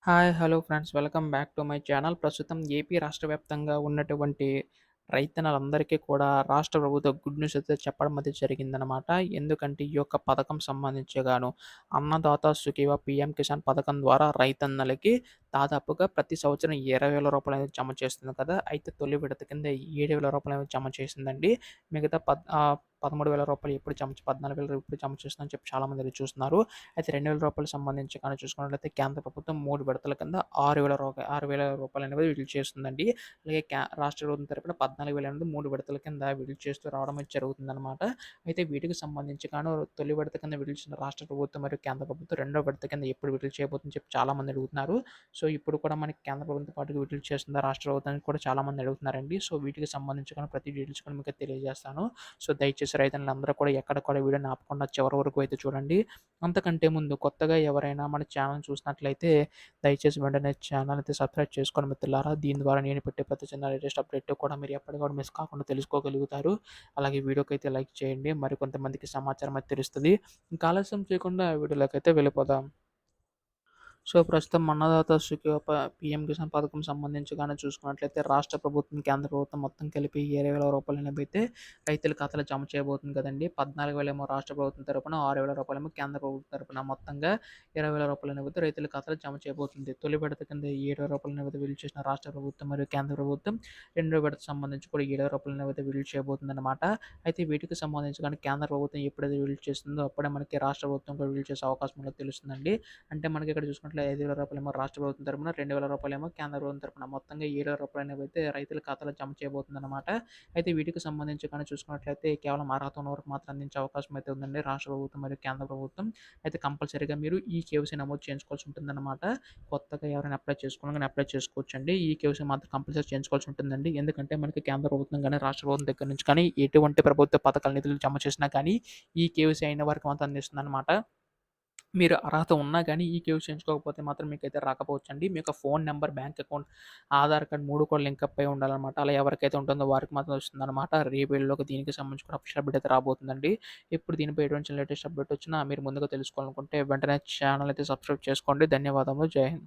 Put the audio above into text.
Hi! Hello friends. Welcome back to my channel. ప్రస్తుతం AP రాష్ట్ర వ్యాప్తంగా ఉన్నటువంటి రైతన్నలందరికీ కూడా రాష్ట్ర ప్రభుత్వం గుడ్ న్యూస్ అయితే చెప్పడం అయితే జరిగిందనమాట. ఎందుకంటే ఈ యొక్క పథకం సంబంధించి గాను అన్నదాత సుఖీభవ పీఎం కిసాన్ పథకం ద్వారా రైతన్నలకి దాదాపుగా ప్రతి సంవత్సరం రూ. 20,000 అనేది జమ చేస్తుంది కదా! అయితే తొలి విడత కింద రూ. 7,000 జమ చేసిందండి. మిగతా 13,000 ఎప్పుడు జమ 14,000 ఎప్పుడు జమ చేస్తుందని చెప్పి చాలామంది ఎదురు చూస్తున్నారు. అయితే రూ. 2,000 సంబంధించి కానీ చూసుకున్నట్లయితే కేంద్ర ప్రభుత్వం 3 విడతల కింద రూ. 6,000 అనేది విడుదల చేస్తుందండి. అలాగే రాష్ట్ర ప్రభుత్వం తరపున 14,000 అనేది 3 విడతల కింద విడుదల చేస్తూ రావడం అయితే జరుగుతుందనమాట. అయితే వీటికి సంబంధించి గాను తొలి విడత కింద విడుదల చేసిన రాష్ట్ర ప్రభుత్వం మరియు కేంద్ర ప్రభుత్వం రెండో విడత కింద ఎప్పుడు విడుదల చేయబోతుందని చెప్పి చాలామంది అడుగుతున్నారు. సో, ఇప్పుడు కూడా మనకి కేంద్ర ప్రభుత్వంతో పాటుగా విడుదల చేస్తుందా రాష్ట్ర ప్రభుత్వానికి కూడా చాలామంది అడుగుతున్నారండి. సో, వీటికి సంబంధించి కూడా ప్రతి డీటెయిల్స్ కూడా మీకు తెలియజేస్తాను. సో, దయచేసి రైతన్నలందరూ కూడా ఎక్కడ కూడా వీడియోని ఆపకుండా చివరి వరకు అయితే చూడండి. అంతకంటే ముందు కొత్తగా ఎవరైనా మన ఛానల్ చూసినట్లయితే దయచేసి వెంటనే ఛానల్ అయితే సబ్స్క్రైబ్ చేసుకోండి మిత్రులారా. దీని ద్వారా నేను పెట్టే ప్రతి చిన్న లేటెస్ట్ అప్డేట్ కూడా మీరు ఎప్పటికప్పుడు మిస్ కాకుండా తెలుసుకోగలుగుతారు. అలాగే వీడియోకైతే లైక్ చేయండి. మరికొంతమందికి సమాచారం అయితే తెలుస్తది. ఇంకా ఆలస్యం చేయకుండా వీడియోలోకైతే వెళ్ళిపోదాం. సో, ప్రస్తుతం అన్నదాత సుఖీభవ పీఎం కిసాన్ పథకం సంబంధించి గాని చూసుకున్నట్లయితే రాష్ట్ర ప్రభుత్వం, కేంద్ర ప్రభుత్వం మొత్తం కలిపి రూ. 20,000 అనేవైతే రైతుల ఖాతాలో జమ చేయబోతుంది కదండీ. 14,000 ఏమో రాష్ట్ర ప్రభుత్వం తరపున, రూ. 6,000 ఏమో కేంద్ర ప్రభుత్వం తరపున మొత్తంగా రూ. 20,000 అనేవైతే రైతుల ఖాతాలో జమ చేయబోతుంది. తొలి విడత కింద రూ. 7,000 అనేవైతే విడుదల చేసిన రాష్ట్ర ప్రభుత్వం మరియు కేంద్ర ప్రభుత్వం రెండో విడత సంబంధించి కూడా రూ. 7,000 అనేవైతే విడుదల చేయబోతుందన్నమాట. అయితే వీటికి సంబంధించి కానీ కేంద్ర ప్రభుత్వం ఎప్పుడైతే విడుదల చేస్తుందో అప్పుడే మనకి రాష్ట్ర ప్రభుత్వం కూడా విడుదల చేసే అవకాశం ఉన్నది తెలుస్తుందండి. అంటే మనకి ఇక్కడ చూసుకున్నట్లయితే రూ. 5,000 ఏమో రాష్ట్ర ప్రభుత్వం తరపున, రూ. 2,000 ఏమో కేంద్ర ప్రభుత్వం తరపున మొత్తంగా రూ. 7,000 అనేవైతే రైతుల ఖాతాలో జమ చేయబోతుందన్నమాట. అయితే వీటికి సంబంధించి కానీ చూసుకున్నట్లయితే కేవలం అర్హత ఉన్న వారికి మాత్రం అందించే అవకాశం అయితే ఉందండి రాష్ట్ర ప్రభుత్వం మరియు కేంద్ర ప్రభుత్వం. అయితే కంపల్సరీగా మీరు ఈ కేవైసీ నమోదు చేయించుకోవాల్సి ఉంటుందన్నమాట. కొత్తగా ఎవరైనా అప్లై చేసుకోవాలన్నా గాని అప్లై చేసుకోవచ్చండి. ఈ కేవైసీ మాత్రం కంపల్సరీ చేయించుకోవాల్సి ఉంటుందండి. ఎందుకంటే మనకి కేంద్ర ప్రభుత్వం గాని, రాష్ట్ర ప్రభుత్వం దగ్గర నుంచి కానీ ఎటువంటి ప్రభుత్వ పథకాల నిధులు జమ చేసినా కానీ ఈ కేవైసీ అయిన వారికి మాత్రం అందిస్తుందన్నమాట. మీరు అర్హత ఉన్నా గానీ ఈ కేవైసీ చేయించుకోకపోతే మాత్రం మీకైతే రాకపోవచ్చండి. మీ యొక్క phone number, bank account, Aadhaar card 3 కూడా లింకప్ అయి ఉండాలనమాట. అలా ఎవరికైతే ఉంటుందో వారికి మాత్రం వస్తుందనమాట. రేపేల్లోగా దీనికి సంబంధించి కూడా అఫీషియల్ అప్డేట్ అయితే రాబోతుందండి. ఇప్పుడు దీనిపై ఎటువంటి లేటెస్ట్ అప్డేట్ వచ్చినా మీరు ముందుగా తెలుసుకోవాలనుకుంటే వెంటనే ఛానల్ అయితే సబ్స్క్రైబ్ చేసుకోండి. ధన్యవాదములు. జై హింద్.